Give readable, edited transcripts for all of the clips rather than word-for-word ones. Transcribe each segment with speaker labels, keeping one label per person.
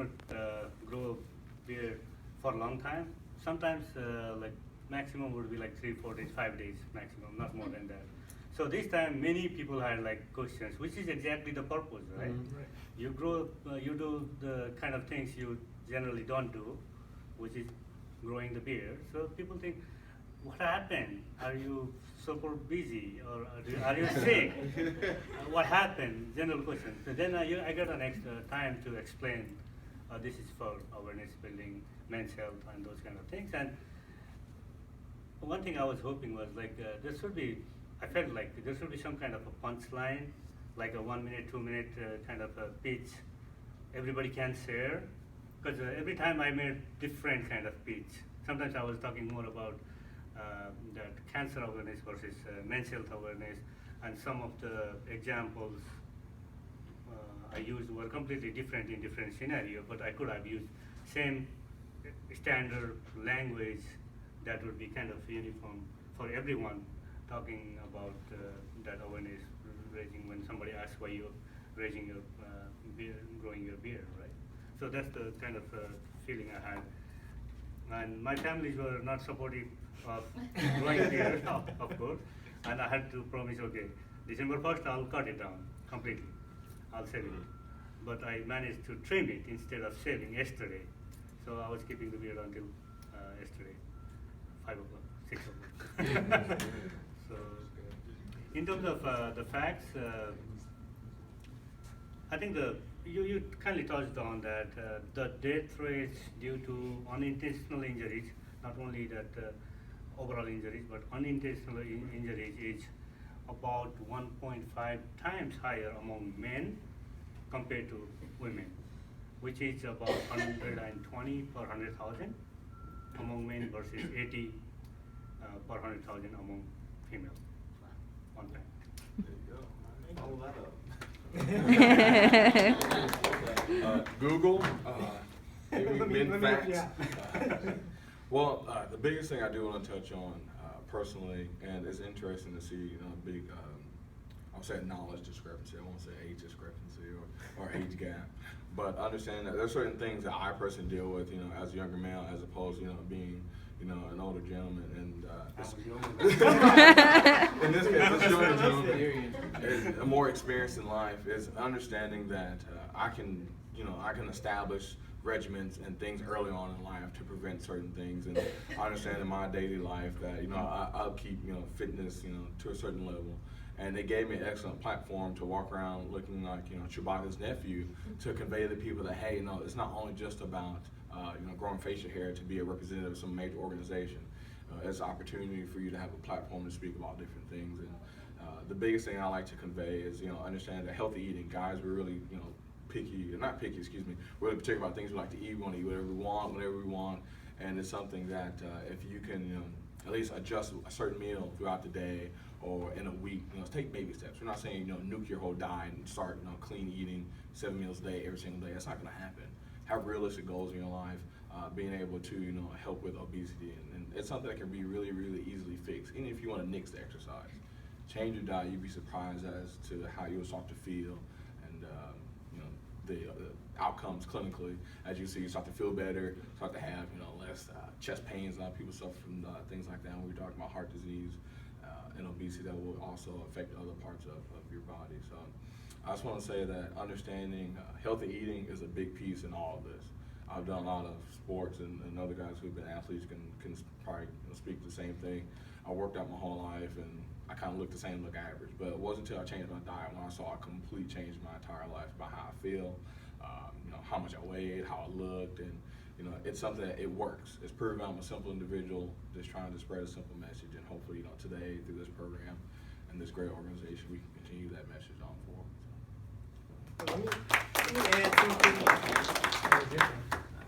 Speaker 1: cannot grow beard for a long time. Sometimes like maximum would be like 3, 4 days, 5 days maximum, not more than that. So this time many people had like questions, which is exactly the purpose, right?
Speaker 2: Right.
Speaker 1: You grow, you do the kind of things you generally don't do, which is growing the beard. So people think, what happened? Are you super busy or are you sick? What happened? General question. So then I got an extra time to explain this is for awareness building, men's health, and those kind of things. And one thing I was hoping was like there should be, I felt like there should be some kind of a punchline, like a 1 minute, 2 minute kind of a pitch everybody can share. Because every time I made different kind of pitch. Sometimes I was talking more about that cancer awareness versus men's health awareness, and some of the examples I used were completely different in different scenario, but I could have used same standard language that would be kind of uniform for everyone talking about that awareness raising when somebody asks why you're raising your beard, growing your beard, right? So that's the kind of feeling I had. And my families were not supportive of growing beard, of course, and I had to promise, okay, December 1st I'll cut it down completely. I'll shave it. But I managed to trim it instead of shaving yesterday. So I was keeping the beard until yesterday, 5 o'clock, 6 o'clock. So, in terms of the facts, I think you kindly touched on that the death rates due to unintentional injuries, not only that overall injuries, but unintentional injuries is about 1.5 times higher among men compared to women, which is about 120 per 100,000 among men versus 80 per 100,000 among females. One time.
Speaker 3: There you go. Follow that up.
Speaker 2: Google, men facts.
Speaker 3: Yeah.
Speaker 2: Well, the biggest thing I do want to touch on personally, and it's interesting to see, a big, I'll say knowledge discrepancy. I won't say age discrepancy or age gap, but understand that there's certain things that I personally deal with, as a younger male, as opposed, being, an older gentleman, and in this case, this younger gentleman is more experienced in life. Is understanding that I can establish regimens and things early on in life to prevent certain things, and I understand in my daily life that I'll keep fitness to a certain level. And they gave me an excellent platform to walk around looking like Chewbacca's nephew, to convey to people that, hey, it's not only just about growing facial hair to be a representative of some major organization. It's an opportunity for you to have a platform to speak about different things. And the biggest thing I like to convey is understand that healthy eating. Guys, we're really really particular about things we like to eat. We want to eat whatever we want, whenever we want, and it's something that if you can at least adjust a certain meal throughout the day or in a week, take baby steps. We're not saying nuke your whole diet and start clean eating 7 meals a day every single day. That's not going to happen. Have realistic goals in your life, being able to help with obesity, and it's something that can be really, really easily fixed. Even if you want to nix the exercise, change your diet, you'd be surprised as to how you'll start to feel, and the outcomes clinically. As you see, you start to feel better, start to have less chest pains. A lot of people suffer from things like that when we're talking about heart disease and obesity that will also affect other parts of your body. So I just want to say that understanding healthy eating is a big piece in all of this. I've done a lot of sports, and other guys who've been athletes can probably speak the same thing. I worked out my whole life, and I kind of look the same, look average. But it wasn't until I changed my diet when I saw a complete change in my entire life about how I feel, how much I weighed, how I looked, and it's something that it works. It's proven I'm a simple individual just trying to spread a simple message, and hopefully, today through this program and this great organization, we can continue that message on forward.
Speaker 4: Let me add 2 things.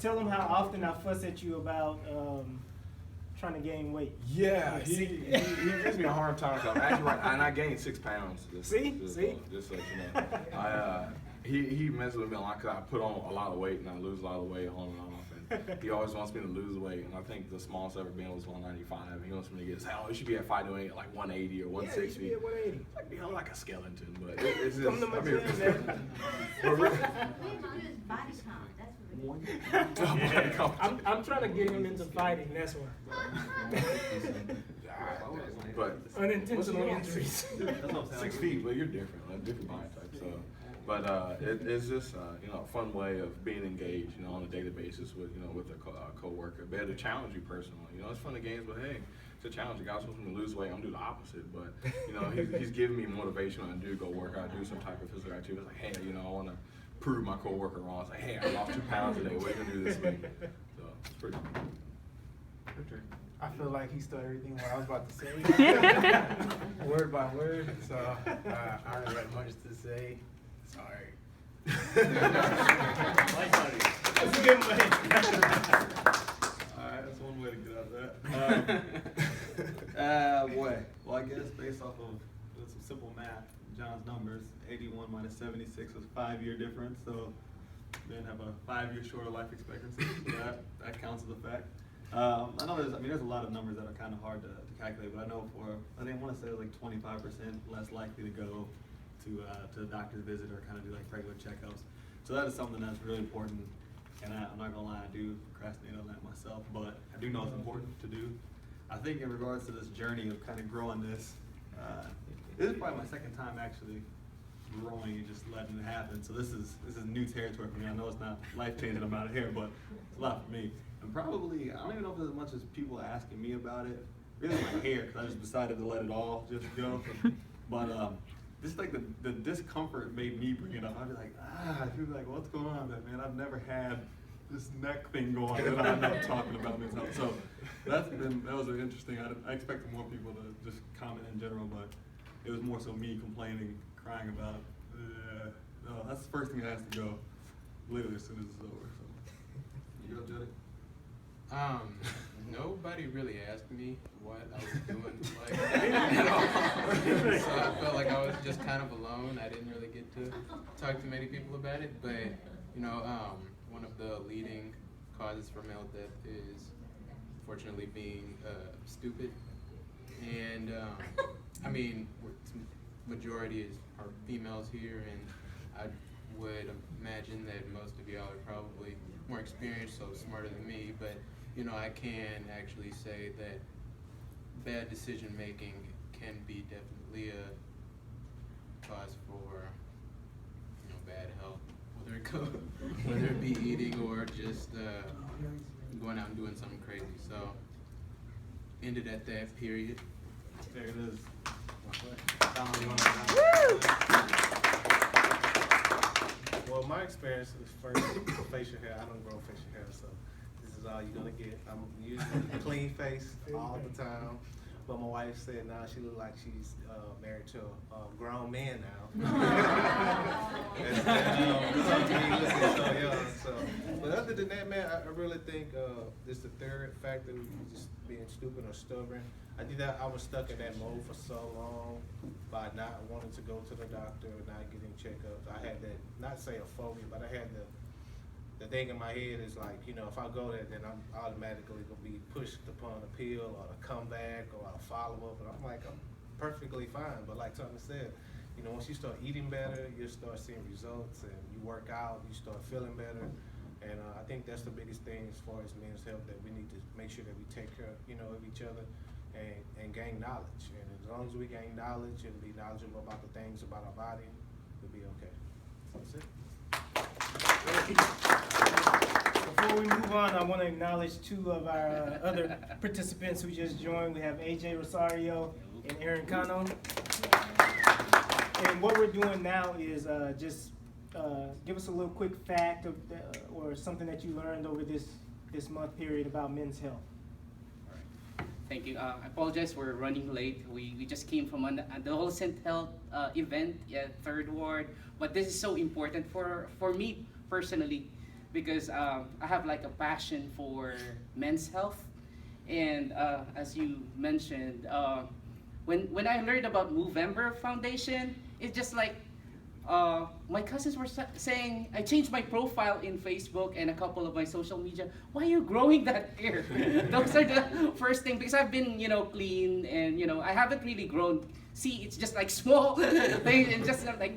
Speaker 4: Tell them how often I fuss at you about trying to gain weight.
Speaker 2: Yeah, he gives me a hard time. I'm actually and I gained 6 pounds. Just so you know. He messes with me a lot because I put on a lot of weight and I lose a lot of weight on and off. And he always wants me to lose weight. And I think the smallest I've ever been was 195. And he wants me to get, you should be at 5'8", at like 180 or 160.
Speaker 4: Yeah, you should be at 180.
Speaker 2: I'm like a skeleton, but it's just.
Speaker 4: Come to my gym, man.
Speaker 5: We want his body count. That's what
Speaker 4: I'm trying to get him into fighting. That's why.
Speaker 2: But
Speaker 4: Unintentional injuries.
Speaker 3: That's what I'm saying.
Speaker 2: 6 feet, but you're different, like different body type. So, but it's just you know, a fun way of being engaged, you know, on a daily basis with with a coworker. Be able to challenge you personally. You know, it's fun and games, but hey, it's a challenge. The guy's supposed to lose weight. I'm gonna do the opposite, but you know, he's giving me motivation when I do go work out, do some type of physical activity. It's like, hey, you know, I want to prove my coworker wrong. It's like, hey, I lost 2 pounds today. What are you gonna do this week? So it's pretty cool.
Speaker 3: I feel like he stole everything what I was about to say, word by word. So I don't have much to say. Sorry.
Speaker 1: Why sorry?
Speaker 4: That's a good way.
Speaker 3: All right, that's one way to get out of that. Boy, well, I guess based off of some simple math, John's numbers, 81 minus 76 was 5-year difference. So men have a 5-year shorter life expectancy. So that counts as a fact. I know there's a lot of numbers that are kind of hard to calculate, but I know I want to say like 25% less likely to go to a doctor's visit or kind of do like regular checkups. So that is something that's really important, and I'm not gonna lie, I do procrastinate on that myself, but I do know it's important to do. I think in regards to this journey of kind of growing this is probably my second time actually growing and just letting it happen. So this is new territory for me. I know it's not life-changing amount of hair, but it's a lot for me. And probably, I don't even know if there's as much as people asking me about it. Really my hair, because I just decided to let it all just go. But just like the discomfort made me bring it up. I'd be like, people be like, what's going on with that, man? I've never had this neck thing going on that I'm not talking about men's health. So that was an interesting, I expected more people to just comment in general, but it was more so me complaining, crying about it. No, that's the first thing that has to go literally as soon as it's over. So. You go, Jody?
Speaker 5: Nobody really asked me what I was doing, so I felt like I was just kind of alone. I didn't really get to talk to many people about it, but one of the leading causes for male death is unfortunately being stupid, and majority are females here, and I would imagine that most of y'all are probably more experienced, so smarter than me, but I can actually say that bad decision making can be definitely a cause for bad health, whether it be eating or just going out and doing something crazy. So ended at that period.
Speaker 3: There it is.
Speaker 6: Well, my experience is first facial hair. I don't grow facial hair, so this is all you're gonna get. I'm usually clean face all the time. But my wife said now she look like she's married to a grown man now. and so young. But other than that, man, I really think this the third factor, just being stupid or stubborn. I was stuck in that mode for so long by not wanting to go to the doctor, not getting checkups. I had that, not say a phobia, but I had the thing in my head is like, if I go there, then I'm automatically gonna be pushed upon a pill or a comeback or a follow-up, and I'm like, I'm perfectly fine. But like Tony said, once you start eating better, you start seeing results, and you work out, you start feeling better. And I think that's the biggest thing as far as men's health, that we need to make sure that we take care, of each other and gain knowledge. And as long as we gain knowledge and be knowledgeable about the things about our body, we'll be okay. So that's it.
Speaker 4: Before we move on, I want to acknowledge two of our other participants who just joined. We have AJ Rosario and Aaron Cano. And what we're doing now is just give us a little quick fact of or something that you learned over this month period about men's health.
Speaker 7: Thank you. I apologize, we're running late. We just came from an adolescent health event at Third Ward, but this is so important for me personally, because I have like a passion for men's health. And as you mentioned, when I learned about Movember Foundation, it's just like my cousins were saying, I changed my profile in Facebook and a couple of my social media. Why are you growing that hair? Those are the first thing, because I've been, clean, and I haven't really grown. See, it's just like small things, and just like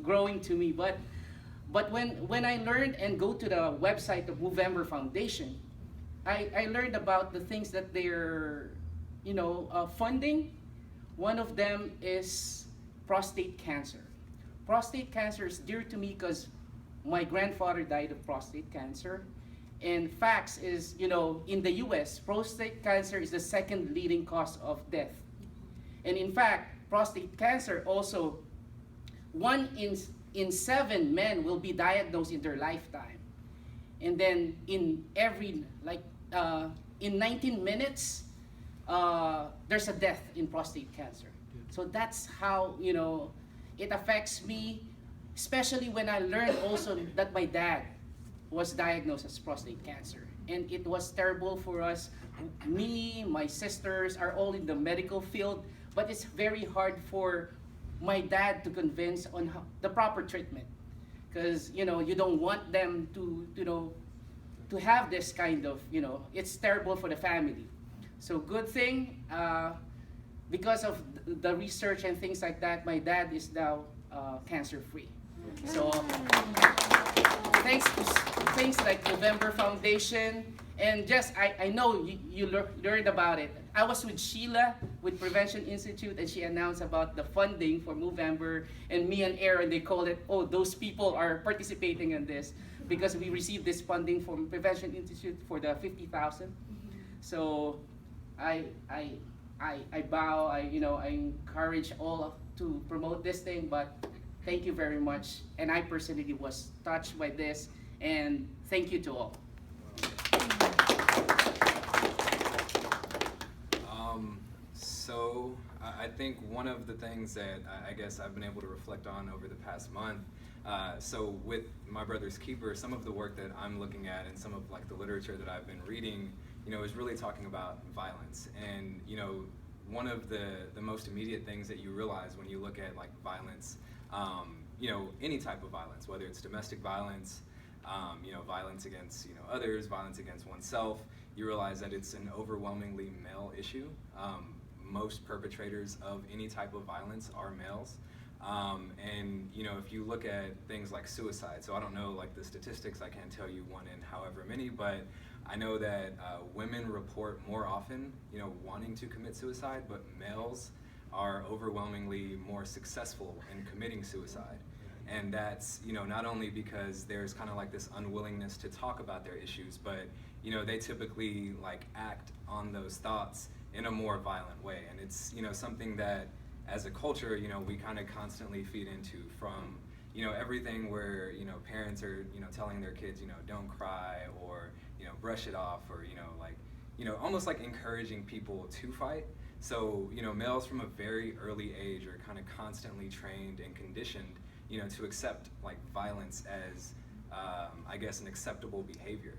Speaker 7: growing to me. But But when I learned and go to the website of Movember Foundation, I learned about the things that they're, funding. One of them is prostate cancer. Prostate cancer is dear to me because my grandfather died of prostate cancer. And facts is, in the US, prostate cancer is the second leading cause of death. And in fact, prostate cancer also, 1 in 7 men will be diagnosed in their lifetime. And then in 19 minutes, there's a death in prostate cancer. So that's how, it affects me, especially when I learned also that my dad was diagnosed as prostate cancer. And it was terrible for us. Me, my sisters are all in the medical field, but it's very hard for my dad to convince on the proper treatment. Because, you don't want them to have this kind of, it's terrible for the family. So good thing, because of the research and things like that, my dad is now cancer-free. So thanks like Movember Foundation, and just I know you learned about it. I was with Sheila with Prevention Institute, and she announced about the funding for Movember, and me and Aaron, they called it, oh, those people are participating in this because we received this funding from Prevention Institute for the 50,000. So I bow, I encourage all to promote this thing, but thank you very much. And I personally was touched by this, and thank you to all.
Speaker 8: So I think one of the things that I guess I've been able to reflect on over the past month, so with My Brother's Keeper, some of the work that I'm looking at and some of like the literature that I've been reading, is really talking about violence. And, one of the most immediate things that you realize when you look at like violence, any type of violence, whether it's domestic violence, violence against, others, violence against oneself, you realize that it's an overwhelmingly male issue. Most perpetrators of any type of violence are males. And if you look at things like suicide, so I don't know like the statistics, I can't tell you one in however many, but I know that women report more often, wanting to commit suicide, but males are overwhelmingly more successful in committing suicide. And that's, not only because there's kind of like this unwillingness to talk about their issues, but, they typically like act on those thoughts in a more violent way. And it's, something that as a culture, we kind of constantly feed into from, everything where, parents are, telling their kids, don't cry, or, brush it off, or, almost like encouraging people to fight. So, males from a very early age are kind of constantly trained and conditioned, to accept like violence as, I guess, an acceptable behavior.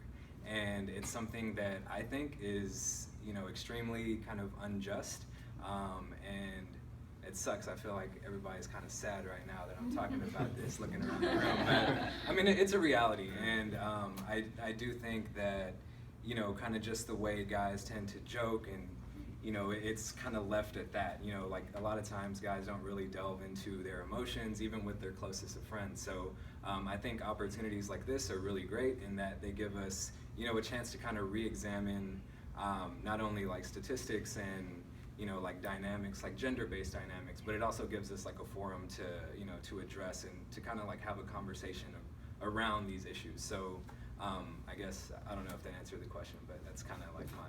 Speaker 8: And it's something that I think is, extremely kind of unjust, and it sucks. I feel like everybody's kind of sad right now that I'm talking about this, looking around the room. But I mean, it's a reality, and I do think that, kind of just the way guys tend to joke, and it's kind of left at that. Like a lot of times guys don't really delve into their emotions, even with their closest of friends. So I think opportunities like this are really great in that they give us, a chance to kind of re-examine not only like statistics and like dynamics, like gender-based dynamics, but it also gives us like a forum to to address and to kind of like have a conversation around these issues. So I guess I don't know if that answered the question, but that's kind of like my